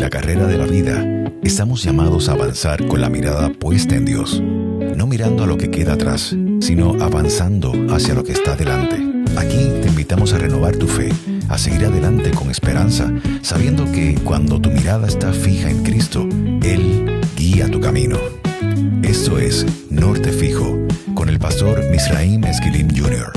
la carrera de la vida, estamos llamados a avanzar con la mirada puesta en Dios, no mirando a lo que queda atrás, sino avanzando hacia lo que está delante. Aquí te invitamos a renovar tu fe, a seguir adelante con esperanza, sabiendo que cuando tu mirada está fija en Cristo, Él guía tu camino. Esto es Norte Fijo, con el pastor Misraim Esquilín Jr.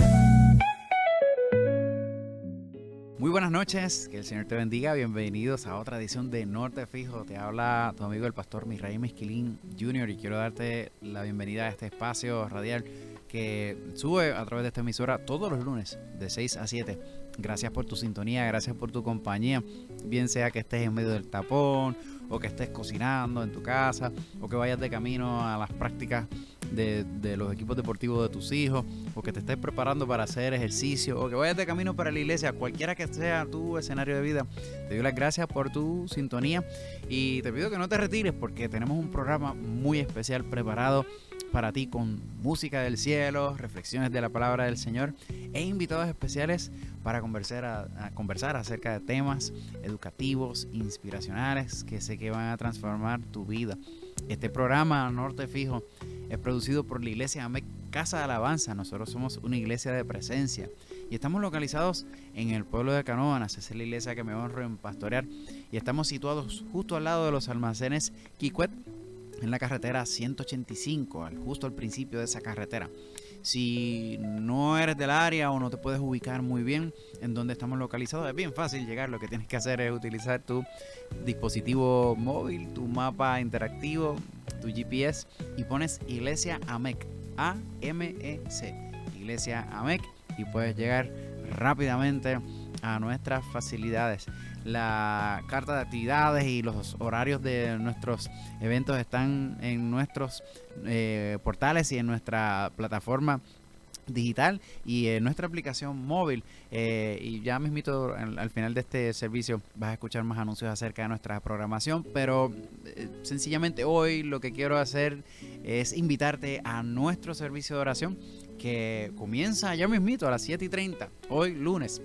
Muy buenas noches, que el Señor te bendiga. Bienvenidos a otra edición de Norte Fijo. Te habla tu amigo el pastor Misraim Esquilín Jr. y quiero darte la bienvenida a este espacio radial que sube a través de esta emisora todos los lunes de 6 a 7. Gracias por tu sintonía, gracias por tu compañía, bien sea que estés en medio del tapón o que estés cocinando en tu casa o que vayas de camino a las prácticas de los equipos deportivos de tus hijos o que te estés preparando para hacer ejercicio o que vayas de camino para la iglesia, cualquiera que sea tu escenario de vida. Te doy las gracias por tu sintonía y te pido que no te retires porque tenemos un programa muy especial preparado para ti con música del cielo, reflexiones de la palabra del Señor e invitados especiales para conversar acerca de temas educativos, inspiracionales que sé que van a transformar tu vida. Este programa Norte Fijo es producido por la Iglesia AMEC Casa de Alabanza. Nosotros somos una iglesia de presencia y estamos localizados en el pueblo de Canóvanas. Esa es la iglesia que me honro en pastorear y estamos situados justo al lado de los almacenes Quicuet, en la carretera 185, justo al principio de esa carretera. Si no eres del área o no te puedes ubicar muy bien en donde estamos localizados, es bien fácil llegar. Lo que tienes que hacer es utilizar tu dispositivo móvil, tu mapa interactivo, tu GPS y pones Iglesia AMEC, A-M-E-C, Iglesia AMEC, y puedes llegar rápidamente a nuestras facilidades. La carta de actividades y los horarios de nuestros eventos están en nuestros portales y en nuestra plataforma digital y en nuestra aplicación móvil, y ya mismito al final de este servicio vas a escuchar más anuncios acerca de nuestra programación, pero sencillamente hoy lo que quiero hacer es invitarte a nuestro servicio de oración que comienza ya mismito a las 7:30, hoy lunes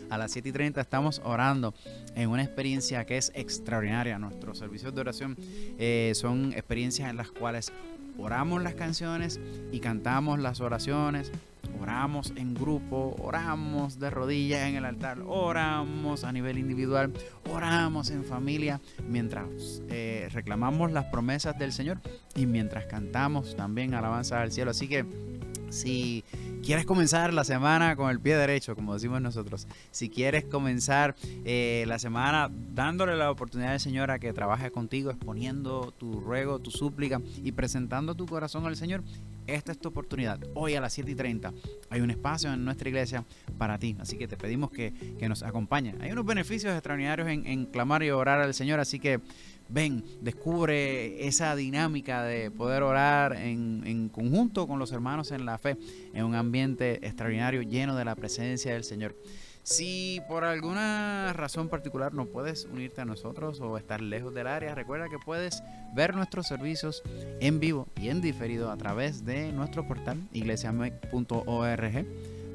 a las 7:30 estamos orando en una experiencia que es extraordinaria. Nuestros servicios de oración son experiencias en las cuales oramos las canciones y cantamos las oraciones, oramos en grupo, oramos de rodillas en el altar, oramos a nivel individual, oramos en familia, mientras reclamamos las promesas del Señor y mientras cantamos también alabanza al cielo. Así que si quieres comenzar la semana con el pie derecho, como decimos nosotros, si quieres comenzar la semana dándole la oportunidad al Señor a que trabaje contigo, exponiendo tu ruego, tu súplica y presentando tu corazón al Señor, esta es tu oportunidad. Hoy a las 7:30 hay un espacio en nuestra iglesia para ti, así que te pedimos que nos acompañes. Hay unos beneficios extraordinarios en clamar y orar al Señor, así que ven, descubre esa dinámica de poder orar en conjunto con los hermanos en la fe, en un ambiente extraordinario lleno de la presencia del Señor. Si por alguna razón particular no puedes unirte a nosotros o estar lejos del área, recuerda que puedes ver nuestros servicios en vivo y en diferido a través de nuestro portal iglesiamec.org.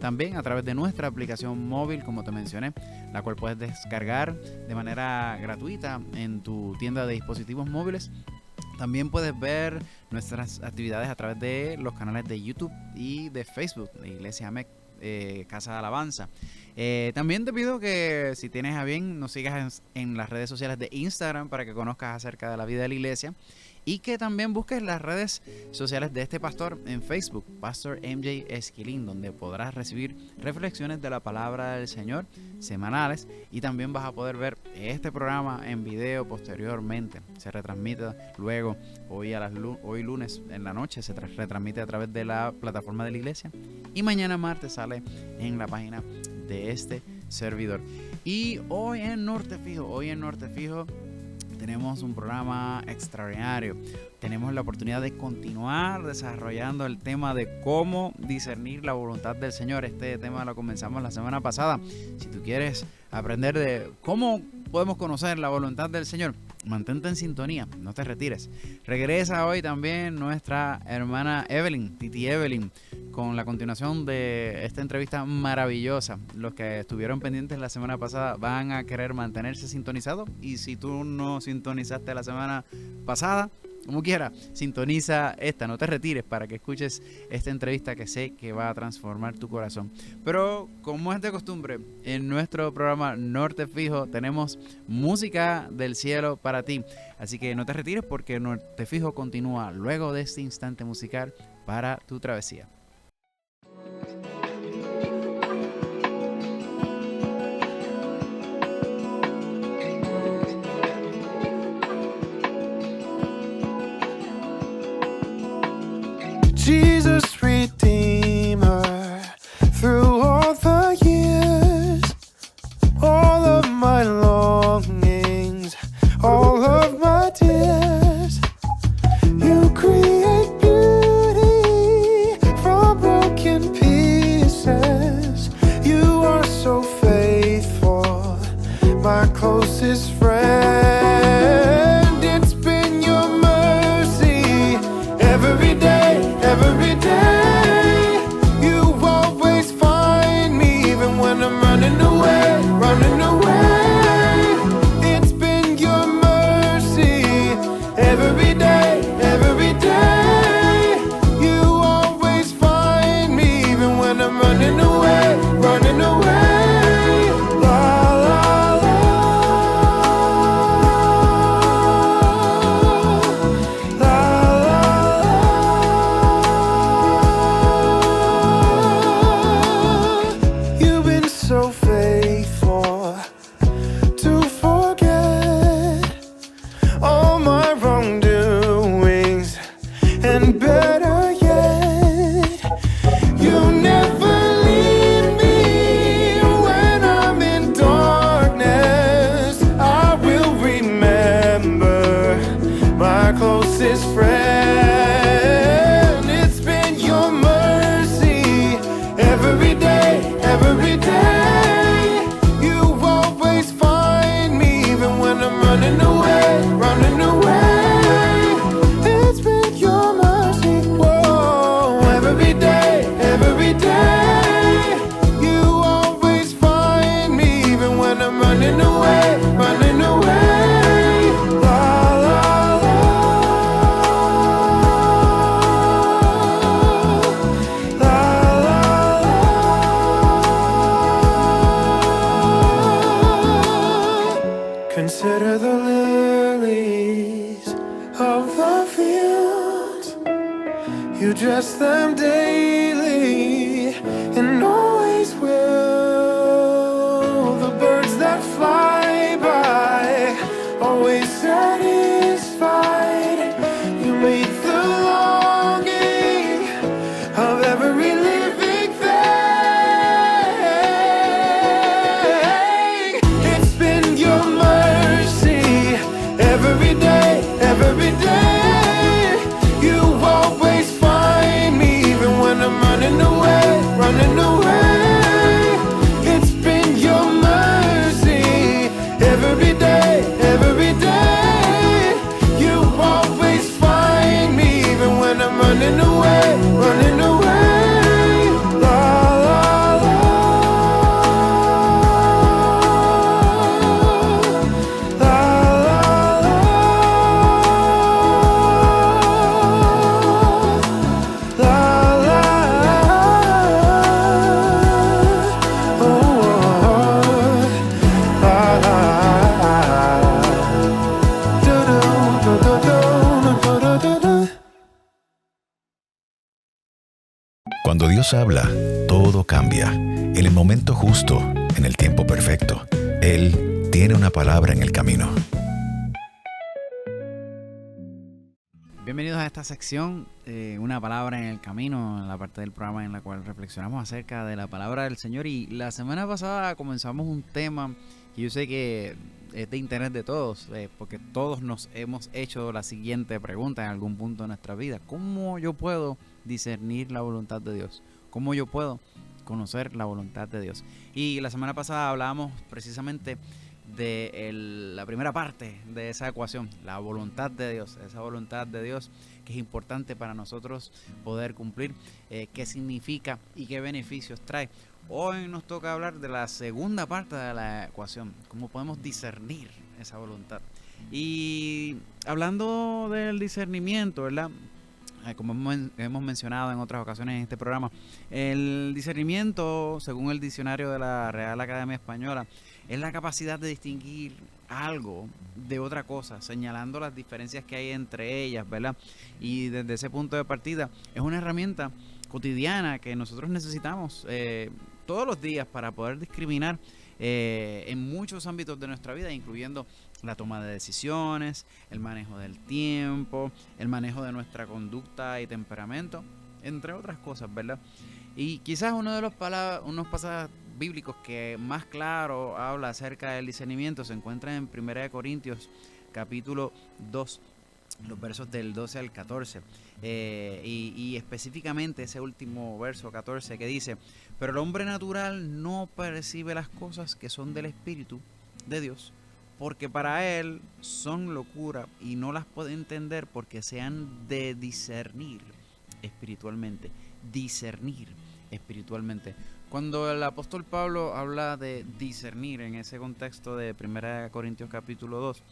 También a través de nuestra aplicación móvil, como te mencioné, la cual puedes descargar de manera gratuita en tu tienda de dispositivos móviles. También puedes ver nuestras actividades a través de los canales de YouTube y de Facebook de Iglesia AMEC, Casa de Alabanza. También te pido que si tienes a bien nos sigas en las redes sociales de Instagram para que conozcas acerca de la vida de la iglesia y que también busques las redes sociales de este pastor en Facebook, Pastor MJ Esquilín, donde podrás recibir reflexiones de la palabra del Señor semanales y también vas a poder ver este programa en video posteriormente. Se retransmite luego hoy lunes en la noche, se retransmite a través de la plataforma de la iglesia y mañana martes sale en la página de este servidor. Y hoy en Norte Fijo tenemos un programa extraordinario. Tenemos la oportunidad de continuar desarrollando el tema de cómo discernir la voluntad del Señor. Este tema lo comenzamos la semana pasada. Si tú quieres aprender de cómo podemos conocer la voluntad del Señor, mantente en sintonía, no te retires. Regresa hoy también nuestra hermana Evelyn, Titi Evelyn, con la continuación de esta entrevista maravillosa. Los que estuvieron pendientes la semana pasada van a querer mantenerse sintonizados, y si tú no sintonizaste la semana pasada, como quiera, sintoniza esta, no te retires para que escuches esta entrevista que sé que va a transformar tu corazón. Pero como es de costumbre, en nuestro programa Norte Fijo tenemos música del cielo para ti. Así que no te retires porque Norte Fijo continúa luego de este instante musical para tu travesía. Jesus, Redeemer, through all the years, all of my longings, all of my tears, you create beauty from broken pieces. You are so faithful, my closest friend. It's been your mercy every day. Every day, you always find me, even when I'm running away, running away. It's been your mercy, every day, every day. You always find me, even when I'm running away, running away. La, la, la. So faithful to forget all my wrongdoings, and better yet, you never leave me when I'm in darkness. I will remember my closest friend. It's been your mercy every day, every day. Running away, running away. It's been your mercy, whoa. Every day, every day. You always find me, even when I'm running away, running away. La, la, la. La, la, la. Consider the lilies of the field. You dress them daily and always will. The birds that fly by, always satisfied. You meet the longing of every living thing. It's been your mercy every day, every day. You always find me, even when I'm running away, running away. It's been your mercy every day, every day. You always find me, even when I'm running away, running away. La, la, la. La, la, la. La, la, oh, la, la. Do, do, do, do, do, do, do, do. Cuando Dios habla, todo cambia. En el momento justo, en el tiempo perfecto, Él tiene una palabra en el camino. Bienvenidos a esta sección, una palabra en el camino, en la parte del programa en la cual reflexionamos acerca de la palabra del Señor. Y la semana pasada comenzamos un tema que yo sé que es de interés de todos, porque todos nos hemos hecho la siguiente pregunta en algún punto de nuestra vida: ¿cómo yo puedo discernir la voluntad de Dios? ¿Cómo yo puedo conocer la voluntad de Dios? Y la semana pasada hablábamos precisamente de la primera parte de esa ecuación, la voluntad de Dios, esa voluntad de Dios que es importante para nosotros poder cumplir, qué significa y qué beneficios trae. Hoy nos toca hablar de la segunda parte de la ecuación, cómo podemos discernir esa voluntad. Y hablando del discernimiento, ¿verdad? Como hemos mencionado en otras ocasiones en este programa, el discernimiento, según el diccionario de la Real Academia Española, es la capacidad de distinguir algo de otra cosa, señalando las diferencias que hay entre ellas, ¿verdad? Y desde ese punto de partida es una herramienta cotidiana que nosotros necesitamos todos los días para poder discriminar en muchos ámbitos de nuestra vida, incluyendo la toma de decisiones, el manejo del tiempo, el manejo de nuestra conducta y temperamento, entre otras cosas, ¿verdad? Y quizás uno de unos pasajes bíblicos que más claro habla acerca del discernimiento se encuentra en 1 Corintios capítulo 2, los versos del 12 al 14, y específicamente ese último verso 14 que dice: pero el hombre natural no percibe las cosas que son del Espíritu de Dios, porque para él son locura y no las puede entender porque se han de discernir espiritualmente. Discernir espiritualmente. Cuando el apóstol Pablo habla de discernir en ese contexto de 1 Corintios capítulo 2,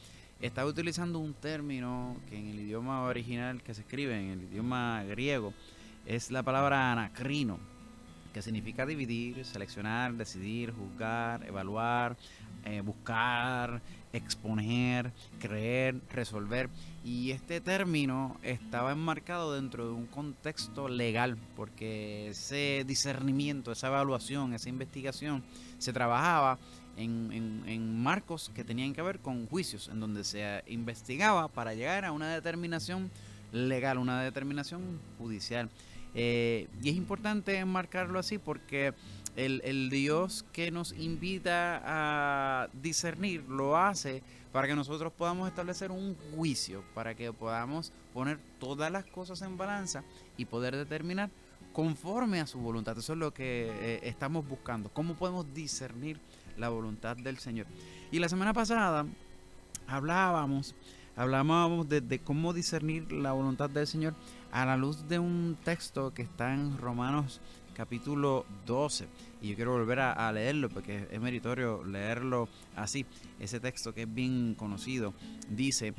está utilizando un término que en el idioma original que se escribe, en el idioma griego, es la palabra anacrino, que significa dividir, seleccionar, decidir, juzgar, evaluar, buscar, exponer, creer, resolver. Y este término estaba enmarcado dentro de un contexto legal, porque ese discernimiento, esa evaluación, esa investigación se trabajaba en marcos que tenían que ver con juicios, en donde se investigaba para llegar a una determinación legal, una determinación judicial. Y es importante enmarcarlo así porque el Dios que nos invita a discernir lo hace para que nosotros podamos establecer un juicio, para que podamos poner todas las cosas en balanza y poder determinar conforme a su voluntad. Eso es lo que estamos buscando, cómo podemos discernir la voluntad del Señor. Y la semana pasada hablábamos de cómo discernir la voluntad del Señor a la luz de un texto que está en Romanos capítulo 12, y yo quiero volver a leerlo porque es meritorio leerlo así. Ese texto que es bien conocido dice: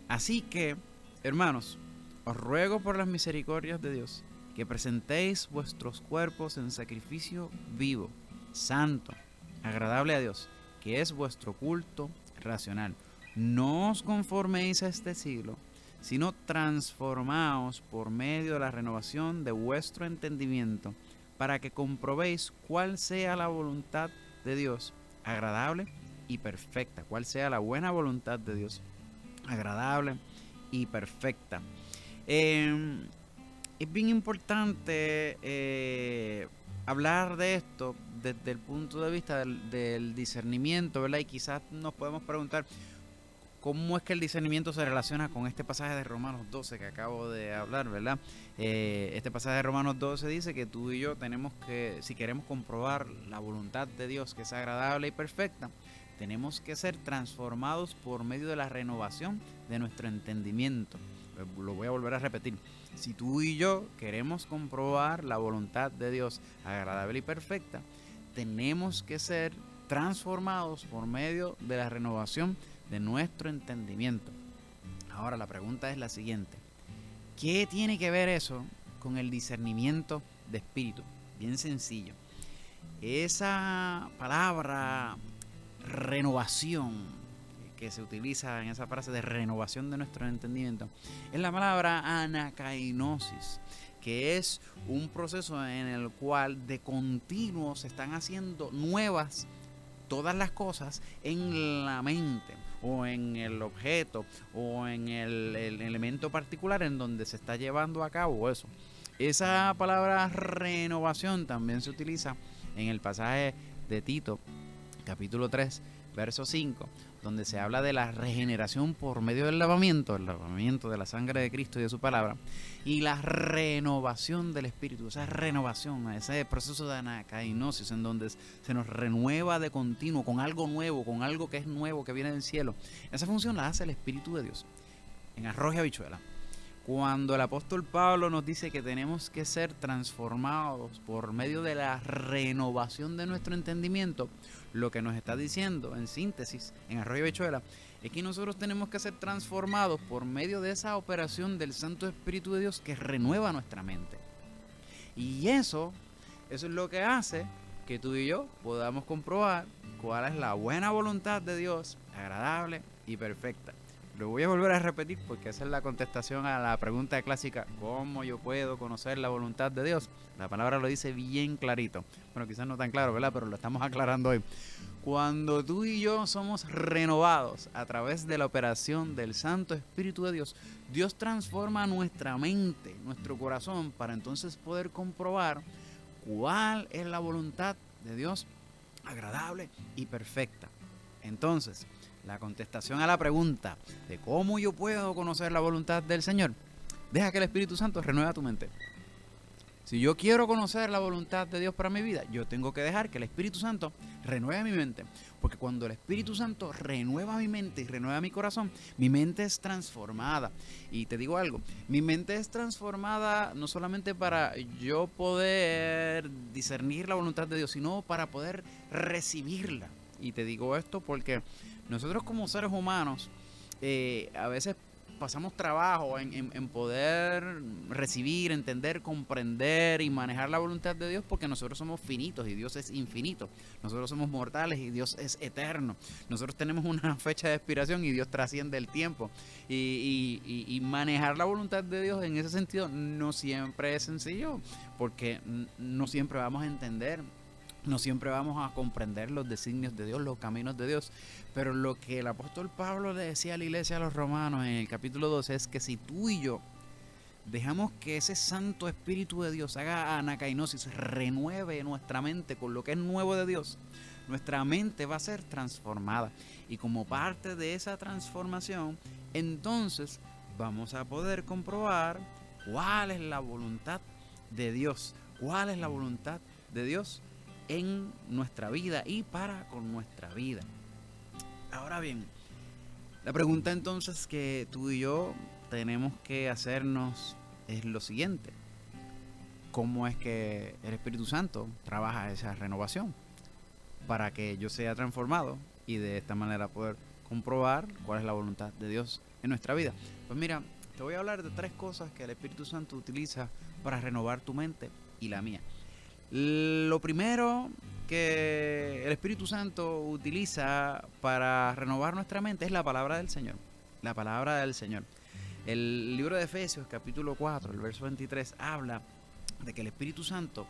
así que, hermanos, os ruego por las misericordias de Dios que presentéis vuestros cuerpos en sacrificio vivo, santo, agradable a Dios, que es vuestro culto racional. No os conforméis a este siglo, sino transformaos por medio de la renovación de vuestro entendimiento, para que comprobéis cuál sea la voluntad de Dios, agradable y perfecta. Cuál sea la buena voluntad de Dios, agradable y perfecta. Es bien importante hablar de esto desde el punto de vista del discernimiento, ¿verdad? Y quizás nos podemos preguntar cómo es que el discernimiento se relaciona con este pasaje de Romanos 12 que acabo de hablar, ¿verdad? Este pasaje de Romanos 12 dice que tú y yo tenemos que, si queremos comprobar la voluntad de Dios, que es agradable y perfecta, tenemos que ser transformados por medio de la renovación de nuestro entendimiento. Lo voy a volver a repetir. Si tú y yo queremos comprobar la voluntad de Dios agradable y perfecta, tenemos que ser transformados por medio de la renovación de nuestro entendimiento. Ahora la pregunta es la siguiente: ¿qué tiene que ver eso con el discernimiento de espíritu? Bien sencillo. Esa palabra renovación que se utiliza en esa frase de renovación de nuestro entendimiento es la palabra anakainosis, que es un proceso en el cual de continuo se están haciendo nuevas todas las cosas en la mente o en el objeto o en el elemento particular en donde se está llevando a cabo eso. Esa palabra renovación también se utiliza en el pasaje de Tito capítulo 3 verso 5, donde se habla de la regeneración por medio del lavamiento, el lavamiento de la sangre de Cristo y de su palabra, y la renovación del espíritu, esa renovación, ese proceso de anacainosis en donde se nos renueva de continuo con algo nuevo, con algo que es nuevo, que viene del cielo. Esa función la hace el Espíritu de Dios en arroz y habichuela. Cuando el apóstol Pablo nos dice que tenemos que ser transformados por medio de la renovación de nuestro entendimiento, lo que nos está diciendo, en síntesis, en arroz y habichuela, es que nosotros tenemos que ser transformados por medio de esa operación del Santo Espíritu de Dios que renueva nuestra mente. Y eso es lo que hace que tú y yo podamos comprobar cuál es la buena voluntad de Dios, agradable y perfecta. Lo voy a volver a repetir porque esa es la contestación a la pregunta clásica: ¿cómo yo puedo conocer la voluntad de Dios? La palabra lo dice bien clarito. Bueno, quizás no tan claro, ¿verdad? Pero lo estamos aclarando hoy. Cuando tú y yo somos renovados a través de la operación del Santo Espíritu de Dios, Dios transforma nuestra mente, nuestro corazón, para entonces poder comprobar cuál es la voluntad de Dios agradable y perfecta. Entonces, la contestación a la pregunta de cómo yo puedo conocer la voluntad del Señor: deja que el Espíritu Santo renueve tu mente. Si yo quiero conocer la voluntad de Dios para mi vida, yo tengo que dejar que el Espíritu Santo renueve mi mente. Porque cuando el Espíritu Santo renueva mi mente y renueva mi corazón, mi mente es transformada. Y te digo algo, mi mente es transformada no solamente para yo poder discernir la voluntad de Dios, sino para poder recibirla. Y te digo esto porque nosotros como seres humanos a veces pasamos trabajo en poder recibir, entender, comprender y manejar la voluntad de Dios, porque nosotros somos finitos y Dios es infinito. Nosotros somos mortales y Dios es eterno. Nosotros tenemos una fecha de expiración y Dios trasciende el tiempo. Y manejar la voluntad de Dios en ese sentido no siempre es sencillo, porque no siempre vamos a entender, no siempre vamos a comprender los designios de Dios, los caminos de Dios. Pero lo que el apóstol Pablo le decía a la iglesia, a los romanos, en el capítulo 12, es que si tú y yo dejamos que ese Santo Espíritu de Dios haga anacainosis, renueve nuestra mente con lo que es nuevo de Dios, nuestra mente va a ser transformada. Y como parte de esa transformación, entonces vamos a poder comprobar cuál es la voluntad de Dios, cuál es la voluntad de Dios en nuestra vida y para con nuestra vida. Ahora bien, la pregunta entonces que tú y yo tenemos que hacernos es lo siguiente: ¿cómo es que el Espíritu Santo trabaja esa renovación para que yo sea transformado y de esta manera poder comprobar cuál es la voluntad de Dios en nuestra vida? Pues mira, te voy a hablar de 3 cosas que el Espíritu Santo utiliza para renovar tu mente y la mía. Lo primero que el Espíritu Santo utiliza para renovar nuestra mente es la palabra del Señor. La palabra del Señor. El libro de Efesios, capítulo 4, el verso 23, habla de que el Espíritu Santo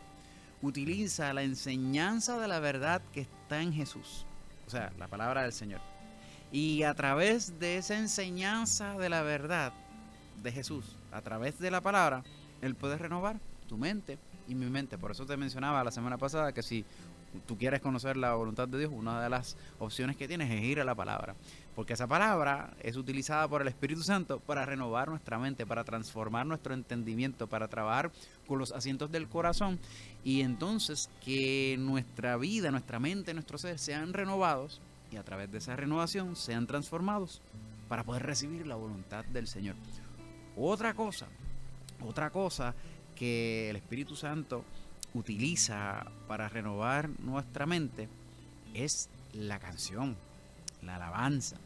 utiliza la enseñanza de la verdad que está en Jesús. O sea, la palabra del Señor. Y a través de esa enseñanza de la verdad de Jesús, a través de la palabra, Él puede renovar tu mente y mi mente. Por eso te mencionaba la semana pasada que si tú quieres conocer la voluntad de Dios, una de las opciones que tienes es ir a la palabra, porque esa palabra es utilizada por el Espíritu Santo para renovar nuestra mente, para transformar nuestro entendimiento, para trabajar con los asientos del corazón, y entonces que nuestra vida, nuestra mente, nuestro ser sean renovados, y a través de esa renovación sean transformados para poder recibir la voluntad del Señor. Otra cosa que el Espíritu Santo utiliza para renovar nuestra mente es la canción, la alabanza.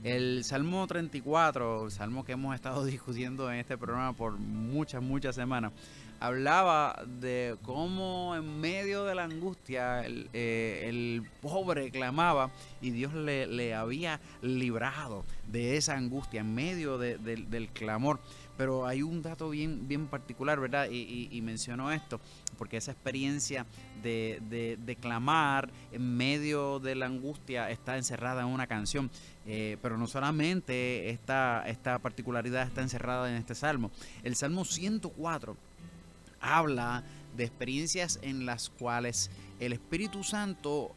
El Salmo 34, el salmo que hemos estado discutiendo en este programa por muchas semanas, hablaba de cómo en medio de la angustia el pobre clamaba y Dios le había librado de esa angustia en medio del clamor. Pero hay un dato bien particular, ¿verdad? Y menciono esto porque esa experiencia de clamar en medio de la angustia está encerrada en una canción. Pero no solamente esta particularidad está encerrada en este salmo. El Salmo 104 habla de experiencias en las cuales el Espíritu Santo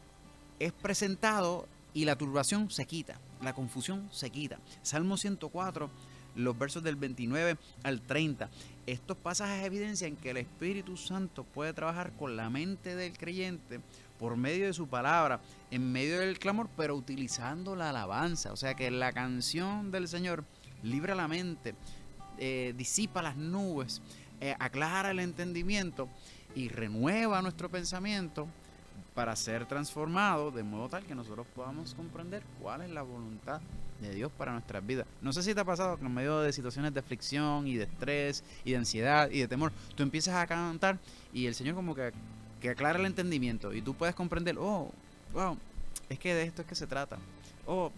es presentado y la turbación se quita, la confusión se quita. Salmo 104, los versos del 29 al 30. Estos pasajes evidencian que el Espíritu Santo puede trabajar con la mente del creyente por medio de su palabra, en medio del clamor, pero utilizando la alabanza. O sea que la canción del Señor libra la mente, disipa las nubes, aclara el entendimiento y renueva nuestro pensamiento para ser transformado de modo tal que nosotros podamos comprender cuál es la voluntad de Dios para nuestras vidas. No sé si te ha pasado que en medio de situaciones de aflicción y de estrés y de ansiedad y de temor, tú empiezas a cantar y el Señor como que aclara el entendimiento y tú puedes comprender, oh, wow, es que de esto es que se trata. Oh,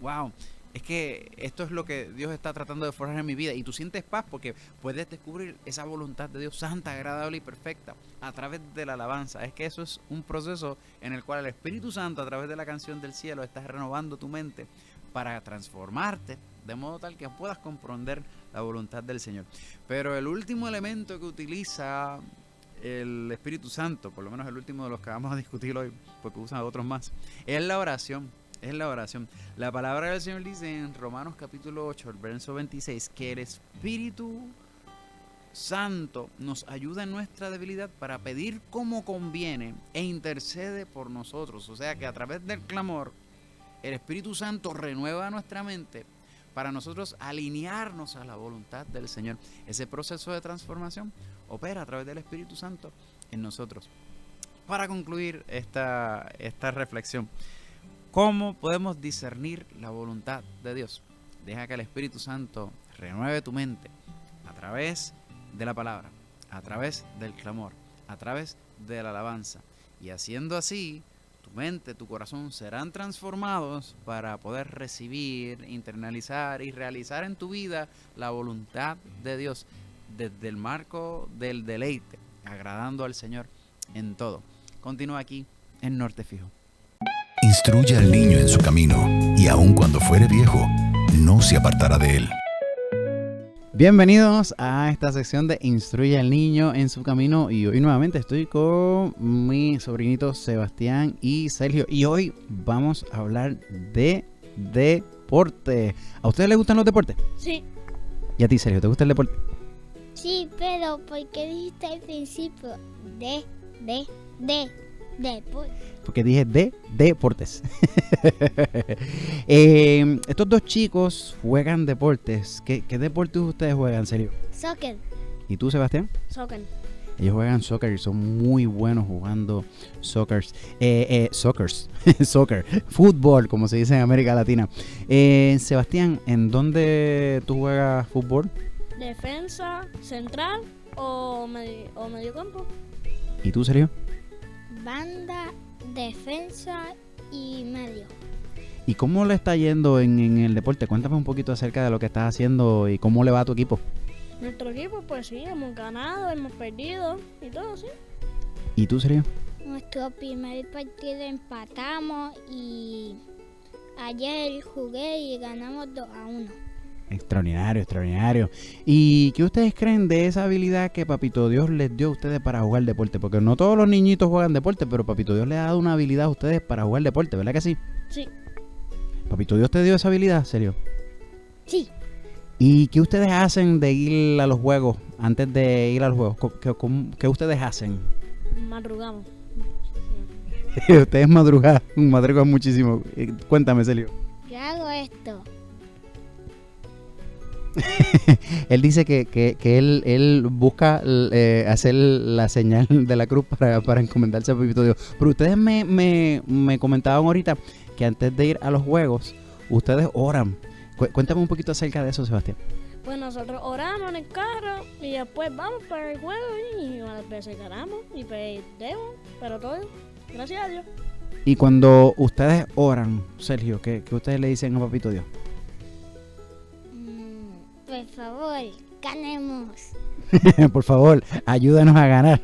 wow, es que esto es lo que Dios está tratando de forjar en mi vida, y tú sientes paz porque puedes descubrir esa voluntad de Dios santa, agradable y perfecta a través de la alabanza. Es que eso es un proceso en el cual el Espíritu Santo, a través de la canción del cielo, está renovando tu mente para transformarte de modo tal que puedas comprender la voluntad del Señor. Pero el último elemento que utiliza el Espíritu Santo, por lo menos el último de los que vamos a discutir hoy, porque usan otros más, es la oración. Es la oración. La palabra del Señor dice en Romanos capítulo 8, el verso 26, que el Espíritu Santo nos ayuda en nuestra debilidad para pedir como conviene e intercede por nosotros. O sea que a través del clamor, el Espíritu Santo renueva nuestra mente para nosotros alinearnos a la voluntad del Señor. Ese proceso de transformación opera a través del Espíritu Santo en nosotros. Para concluir esta reflexión, ¿cómo podemos discernir la voluntad de Dios? Deja que el Espíritu Santo renueve tu mente a través de la palabra, a través del clamor, a través de la alabanza. Y haciendo así, tu mente, tu corazón serán transformados para poder recibir, internalizar y realizar en tu vida la voluntad de Dios desde el marco del deleite, agradando al Señor en todo. Continúa aquí en Norte Fijo. Instruye al niño en su camino, y aun cuando fuere viejo, no se apartará de él. Bienvenidos a esta sección de Instruye al niño en su camino, y hoy nuevamente estoy con mis sobrinitos Sebastián y Sergio, y hoy vamos a hablar de deporte. ¿A ustedes les gustan los deportes? Sí. ¿Y a ti, Sergio, te gusta el deporte? Sí, pero ¿por qué dijiste al principio deporte? Porque dije de deportes. Estos dos chicos juegan deportes. ¿Qué deportes ustedes juegan, Sergio? Soccer. ¿Y tú, Sebastián? Soccer. Ellos juegan soccer y son muy buenos jugando soccer, fútbol, como se dice en América Latina. Sebastián, ¿en dónde tú juegas fútbol? Defensa, central o medio campo. ¿Y tú, Sergio? Banda, defensa y medio. ¿Y cómo le está yendo en el deporte? Cuéntame un poquito acerca de lo que estás haciendo y cómo le va a tu equipo. Nuestro equipo, pues sí, hemos ganado, hemos perdido y todo, sí. ¿Y tú, Sergio? Nuestro primer partido empatamos y ayer jugué y ganamos 2-1. Extraordinario, extraordinario. ¿Y qué ustedes creen de esa habilidad que Papito Dios les dio a ustedes para jugar deporte? Porque no todos los niñitos juegan deporte, pero Papito Dios les ha dado una habilidad a ustedes para jugar deporte, ¿verdad que sí? Sí. ¿Papito Dios te dio esa habilidad, serio? Sí. ¿Y qué ustedes hacen de ir a los juegos, antes de ir a los juegos? ¿Qué ustedes hacen? Madrugamos. Ustedes madrugan muchísimo. Cuéntame, Celio. Yo hago esto. Él dice que él busca hacer la señal de la cruz para encomendarse a Papito Dios. Pero ustedes me comentaban ahorita que antes de ir a los juegos, ustedes oran. Cuéntame un poquito acerca de eso, Sebastián. Pues nosotros oramos en el carro y después vamos para el juego y a veces ganamos y perdemos, pero todo, gracias a Dios. Y cuando ustedes oran, Sergio, ¿qué ustedes le dicen a Papito Dios? Por favor, ganemos. Por favor, ayúdanos a ganar.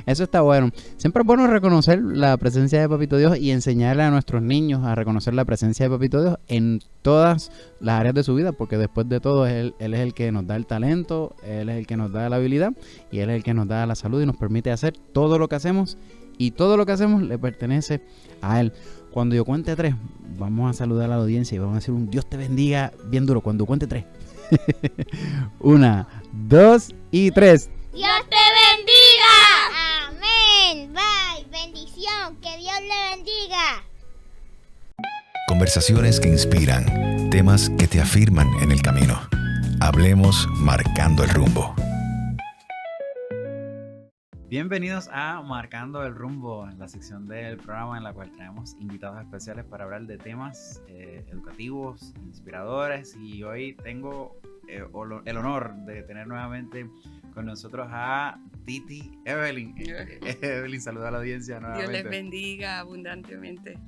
Eso está bueno. Siempre es bueno reconocer la presencia de Papito Dios y enseñarle a nuestros niños a reconocer la presencia de Papito Dios en todas las áreas de su vida, porque después de todo él es el que nos da el talento, Él es el que nos da la habilidad y Él es el que nos da la salud y nos permite hacer todo lo que hacemos, y todo lo que hacemos le pertenece a Él. Cuando yo cuente 3, vamos a saludar a la audiencia y vamos a hacer un Dios te bendiga bien duro. Cuando cuente 3. 1, 2 y 3. ¡Dios te bendiga! Amén. Bye. Bendición. Que Dios le bendiga. Conversaciones que inspiran, temas que te afirman en el camino. Hablemos marcando el rumbo. Bienvenidos a Marcando el Rumbo, la sección del programa en la cual traemos invitados especiales para hablar de temas educativos, inspiradores, y hoy tengo el honor de tener nuevamente con nosotros a Titi Evelyn. Evelyn, saluda a la audiencia nuevamente. Dios les bendiga abundantemente.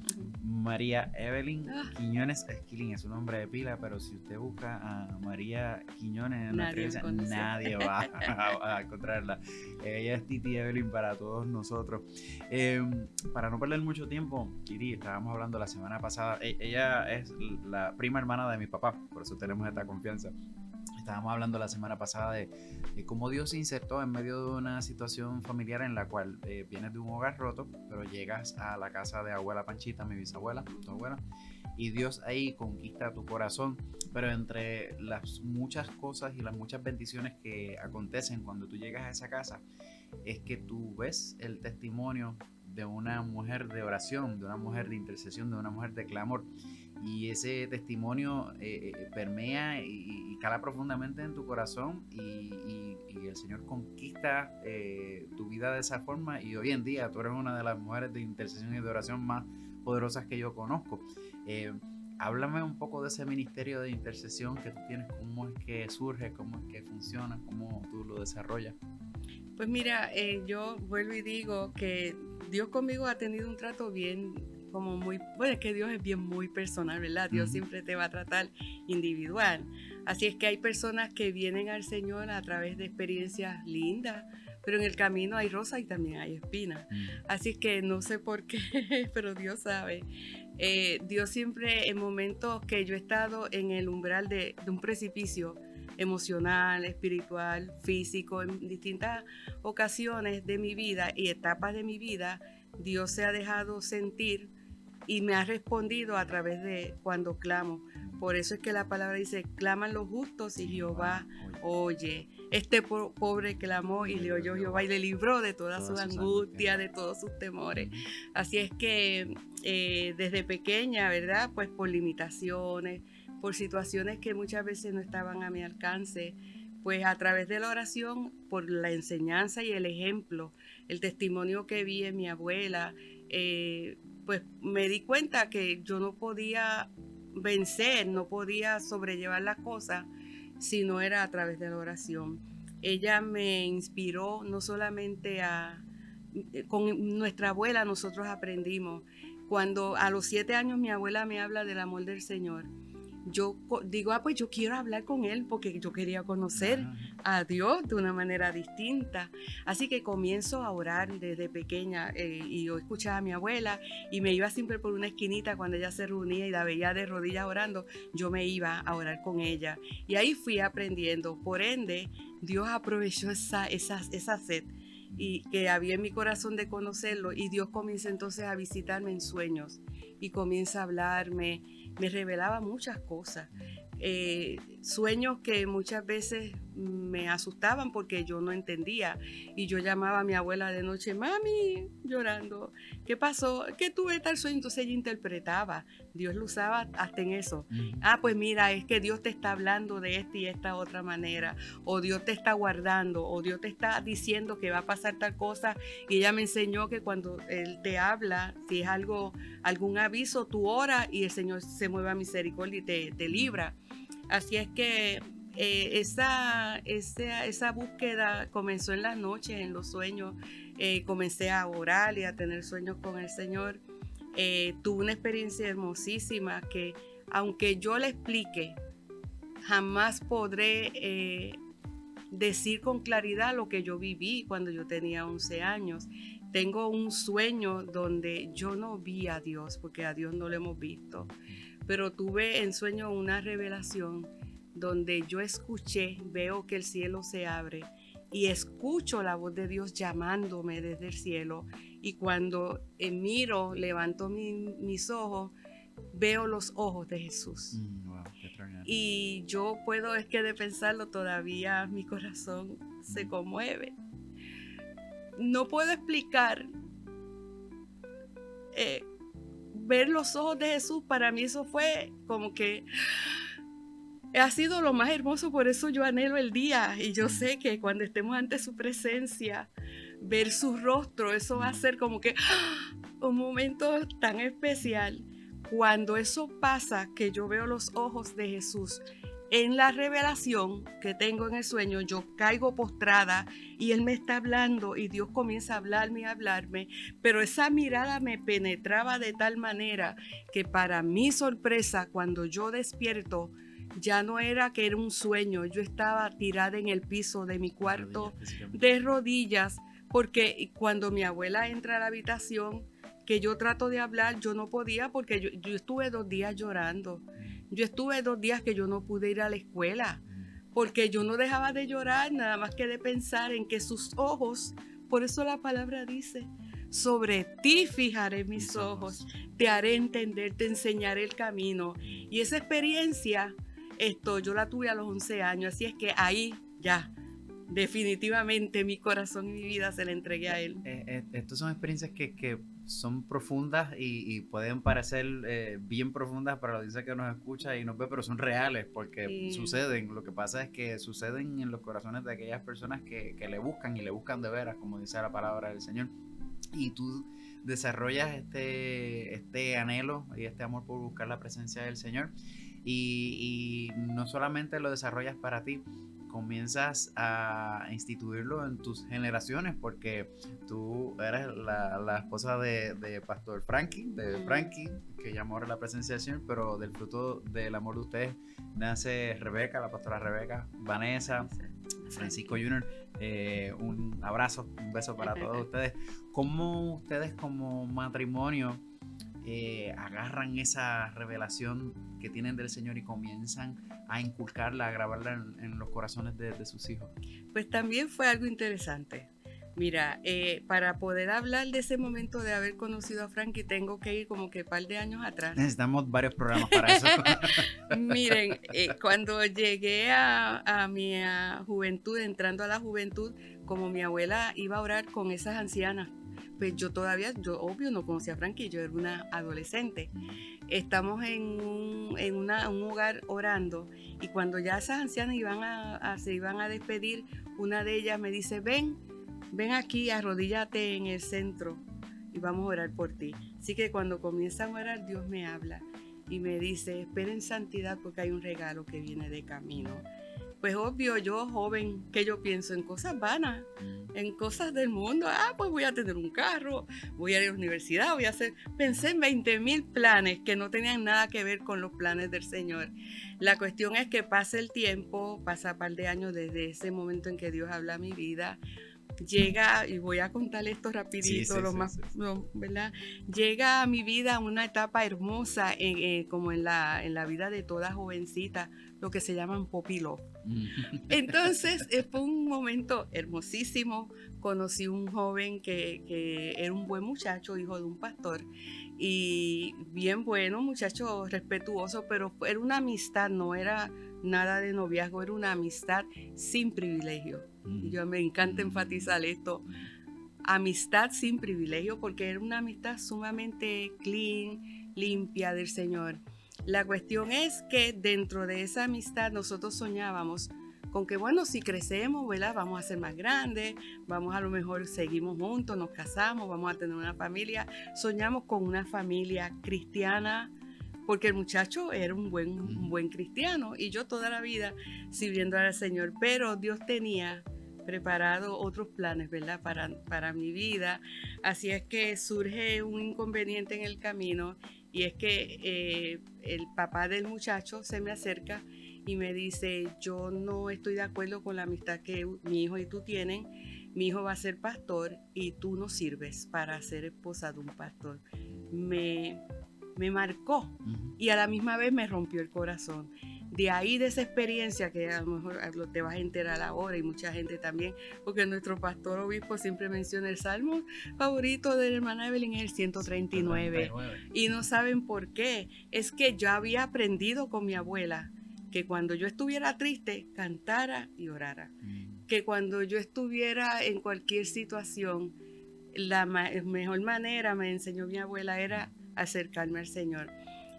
María Evelyn Quiñones Esquilín es un nombre de pila, pero si usted busca a María Quiñones en la iglesia, nadie va a encontrarla. Ella es Titi Evelyn para todos nosotros. Para no perder mucho tiempo, Titi, estábamos hablando la semana pasada, ella es la prima hermana de mi papá, por eso tenemos esta confianza. Estábamos hablando la semana pasada de cómo Dios se insertó en medio de una situación familiar en la cual vienes de un hogar roto, pero llegas a la casa de abuela Panchita, mi bisabuela, tu abuela, y Dios ahí conquista tu corazón. Pero entre las muchas cosas y las muchas bendiciones que acontecen cuando tú llegas a esa casa, es que tú ves el testimonio de una mujer de oración, de una mujer de intercesión, de una mujer de clamor. Y ese testimonio permea y cala profundamente en tu corazón y el Señor conquista tu vida de esa forma, y hoy en día tú eres una de las mujeres de intercesión y de oración más poderosas que yo conozco. Háblame un poco de ese ministerio de intercesión que tú tienes, cómo es que surge, cómo es que funciona, cómo tú lo desarrollas. Pues mira, yo vuelvo y digo que Dios conmigo ha tenido un trato bien, como muy, bueno, es que Dios es bien muy personal, ¿verdad? Dios siempre te va a tratar individual. Así es que hay personas que vienen al Señor a través de experiencias lindas, pero en el camino hay rosas y también hay espinas. Así es que no sé por qué, pero Dios sabe. Dios siempre, en momentos que yo he estado en el umbral de un precipicio emocional, espiritual, físico, en distintas ocasiones de mi vida y etapas de mi vida, Dios se ha dejado sentir y me ha respondido a través de cuando clamo. Por eso es que la palabra dice, claman los justos y Jehová oye. Este pobre clamó y le oyó Jehová y le libró de todas sus angustias, de todos sus temores. Así es que desde pequeña, ¿verdad? Pues por limitaciones, por situaciones que muchas veces no estaban a mi alcance, pues a través de la oración, por la enseñanza y el ejemplo, el testimonio que vi en mi abuela, pues me di cuenta que yo no podía vencer, no podía sobrellevar las cosas si no era a través de la oración. Ella me inspiró no solamente con nuestra abuela nosotros aprendimos. Cuando a los 7 años mi abuela me habla del amor del Señor, yo digo, pues yo quiero hablar con él porque yo quería conocer a Dios de una manera distinta. Así que comienzo a orar desde pequeña y yo escuchaba a mi abuela y me iba siempre por una esquinita cuando ella se reunía y la veía de rodillas orando, yo me iba a orar con ella. Y ahí fui aprendiendo. Por ende, Dios aprovechó esa sed y que había en mi corazón de conocerlo, y Dios comienza entonces a visitarme en sueños y comienza a hablarme, me revelaba muchas cosas, sueños que muchas veces me asustaban porque yo no entendía, y yo llamaba a mi abuela de noche, mami, llorando, ¿qué pasó? ¿Qué tuve tal sueño? Entonces ella interpretaba, Dios lo usaba hasta en eso. Pues mira, es que Dios te está hablando de esta y esta otra manera, o Dios te está guardando, o Dios te está diciendo que va a pasar tal cosa, y ella me enseñó que cuando Él te habla, si es algún aviso, tú oras y el Señor se mueve a misericordia y te libra. Así es que esa búsqueda comenzó en las noches, en los sueños. Comencé a orar y a tener sueños con el Señor. Tuve una experiencia hermosísima que, aunque yo le explique, jamás podré decir con claridad lo que yo viví cuando yo tenía 11 años. Tengo un sueño donde yo no vi a Dios, porque a Dios no lo hemos visto, pero tuve en sueño una revelación donde yo veo que el cielo se abre y escucho la voz de Dios llamándome desde el cielo, y cuando miro, levanto mis ojos, veo los ojos de Jesús. Wow, qué extraordinario. Y yo puedo, es que de pensarlo todavía mi corazón se conmueve. No puedo explicar ver los ojos de Jesús. Para mí eso fue como que ha sido lo más hermoso, por eso yo anhelo el día y yo sé que cuando estemos ante su presencia, ver su rostro, eso va a ser como que un momento tan especial. Cuando eso pasa, que yo veo los ojos de Jesús, en la revelación que tengo en el sueño, yo caigo postrada y Él me está hablando y Dios comienza a hablarme y a hablarme, pero esa mirada me penetraba de tal manera que para mi sorpresa, cuando yo despierto, ya no era que era un sueño, yo estaba tirada en el piso de mi cuarto de rodillas, porque cuando mi abuela entra a la habitación, que yo trato de hablar, yo no podía porque yo estuve 2 días llorando. Yo estuve 2 días que yo no pude ir a la escuela porque yo no dejaba de llorar, nada más que de pensar en que sus ojos, por eso la palabra dice, sobre ti fijaré mis ojos, te haré entender, te enseñaré el camino. Y esa experiencia, yo la tuve a los 11 años, así es que ahí ya, definitivamente mi corazón y mi vida se la entregué a Él. Estas son experiencias que son profundas y pueden parecer bien profundas para la audiencia que nos escucha y nos ve, pero son reales porque suceden. Lo que pasa es que suceden en los corazones de aquellas personas que le buscan y le buscan de veras, como dice la palabra del Señor. Y tú desarrollas este anhelo y este amor por buscar la presencia del Señor y no solamente lo desarrollas para ti, comienzas a instituirlo en tus generaciones, porque tú eres la esposa de Pastor Frankie, que llamó ahora la presencia del Señor, pero del fruto del amor de ustedes nace Rebeca, la pastora Rebeca, Vanessa, Francisco Jr. Un abrazo, un beso para todos ustedes. ¿Cómo ustedes como matrimonio agarran esa revelación que tienen del Señor y comienzan a inculcarla, a grabarla en los corazones de sus hijos? Pues también fue algo interesante. Mira, para poder hablar de ese momento de haber conocido a Frankie, tengo que ir como que un par de años atrás. Necesitamos varios programas para eso. Miren, cuando llegué a mi juventud, entrando a la juventud, como mi abuela iba a orar con esas ancianas, pues yo obvio no conocía a Frankie, yo era una adolescente. Estamos en un hogar orando y cuando ya esas ancianas se iban a despedir, una de ellas me dice, ven aquí, arrodíllate en el centro y vamos a orar por ti. Así que cuando comienzan a orar, Dios me habla y me dice, espera en santidad porque hay un regalo que viene de camino. Pues obvio, yo joven, que yo pienso en cosas vanas, en cosas del mundo. Pues voy a tener un carro, voy a ir a la universidad, pensé en 20,000 planes que no tenían nada que ver con los planes del Señor. La cuestión es que pasa el tiempo, pasa un par de años desde ese momento en que Dios habla a mi vida. Llega, y voy a contar esto rapidito, ¿verdad? Llega a mi vida una etapa hermosa, como en la vida de toda jovencita, lo que se llaman puppy love. Entonces fue un momento hermosísimo. Conocí un joven que era un buen muchacho, hijo de un pastor, y bien bueno, muchacho respetuoso, pero era una amistad, no era nada de noviazgo, era una amistad sin privilegio. Y yo me encanta enfatizar esto, amistad sin privilegio, porque era una amistad sumamente clean, limpia del Señor. La cuestión es que dentro de esa amistad nosotros soñábamos con que, bueno, si crecemos, ¿verdad? Vamos a ser más grandes, a lo mejor seguimos juntos, nos casamos, vamos a tener una familia. Soñamos con una familia cristiana, porque el muchacho era un buen cristiano y yo toda la vida sirviendo al Señor, pero Dios tenía preparado otros planes, ¿verdad? Para mi vida. Así es que surge un inconveniente en el camino y es que el papá del muchacho se me acerca y me dice, yo no estoy de acuerdo con la amistad que mi hijo y tú tienen. Mi hijo va a ser pastor y tú no sirves para ser esposa de un pastor. Me marcó y a la misma vez me rompió el corazón. de ahí, de esa experiencia, que a lo mejor te vas a enterar ahora y mucha gente también, porque nuestro pastor obispo siempre menciona el salmo favorito de la hermana Evelyn es el 139. Y no saben por qué. Es que yo había aprendido con mi abuela que cuando yo estuviera triste, cantara y orara. Que cuando yo estuviera en cualquier situación, la mejor manera, me enseñó mi abuela, era acercarme al Señor.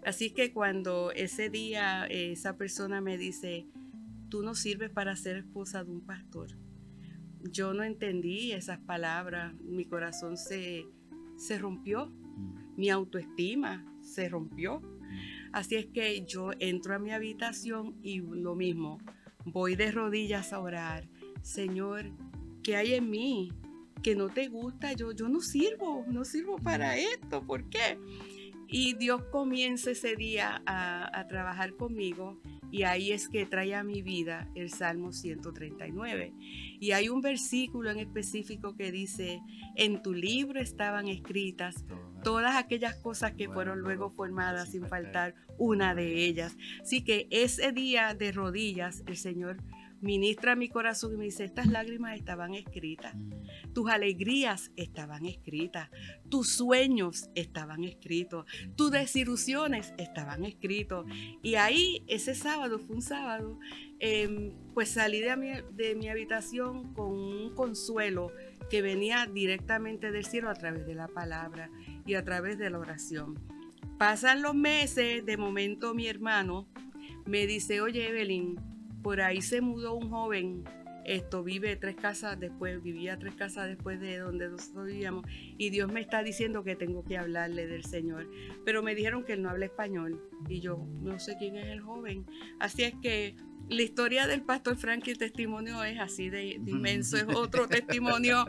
Así que cuando ese día esa persona me dice, tú no sirves para ser esposa de un pastor, yo no entendí esas palabras, mi corazón se rompió, mi autoestima se rompió. Así es que yo entro a mi habitación y lo mismo, voy de rodillas a orar. Señor, ¿qué hay en mí que no te gusta? Yo no sirvo para esto, ¿por qué? Y Dios comienza ese día a trabajar conmigo, y ahí es que trae a mi vida el Salmo 139. Y hay un versículo en específico que dice, en tu libro estaban escritas todas aquellas cosas que fueron luego formadas sin faltar una de ellas. Así que ese día de rodillas el Señor ministra mi corazón y me dice, estas lágrimas estaban escritas, tus alegrías estaban escritas, tus sueños estaban escritos, tus desilusiones estaban escritos. Y ahí ese sábado, fue un sábado, pues salí de mi habitación con un consuelo que venía directamente del cielo a través de la palabra y a través de la oración. Pasan los meses, de momento mi hermano me dice, oye Evelyn, por ahí se mudó un joven, vivía 3 casas después de donde nosotros vivíamos, y Dios me está diciendo que tengo que hablarle del Señor, pero me dijeron que él no habla español, y yo no sé quién es el joven. Así es que la historia del pastor Frankie, el testimonio es así de inmenso, es otro testimonio,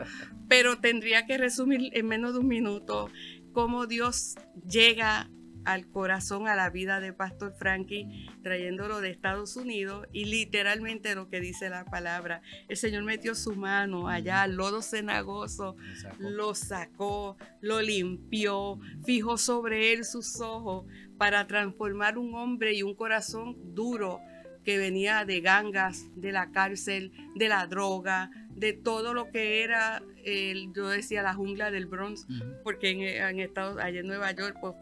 pero tendría que resumir en menos de un minuto cómo Dios llega al corazón, a la vida de pastor Frankie, trayéndolo de Estados Unidos, y literalmente lo que dice la palabra, el Señor metió su mano allá al lodo cenagoso, lo sacó, lo limpió, fijó sobre él sus ojos para transformar un hombre y un corazón duro que venía de gangas, de la cárcel, de la droga, de todo lo que era, yo decía, la jungla del Bronx, porque en Estados, allá en Nueva York pues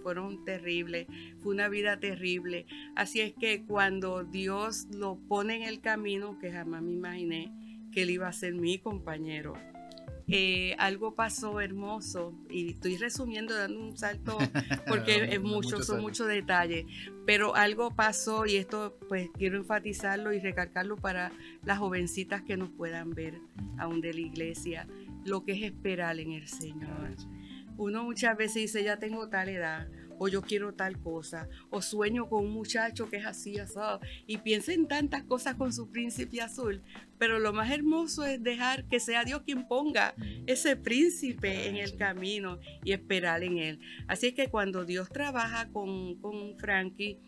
fueron terribles, fue una vida terrible. Así es que cuando Dios lo pone en el camino, que jamás me imaginé que él iba a ser mi compañero, algo pasó hermoso, y estoy resumiendo, dando un salto porque son muchos detalles, pero algo pasó, y esto pues quiero enfatizarlo y recalcarlo para las jovencitas que nos puedan ver aún de la iglesia, lo que es esperar en el Señor. Uno muchas veces dice, ya tengo tal edad, o yo quiero tal cosa, o sueño con un muchacho que es así, asado, y piensa en tantas cosas con su príncipe azul, pero lo más hermoso es dejar que sea Dios quien ponga ese príncipe en el camino y esperar en él. Así es que cuando Dios trabaja con Frankie,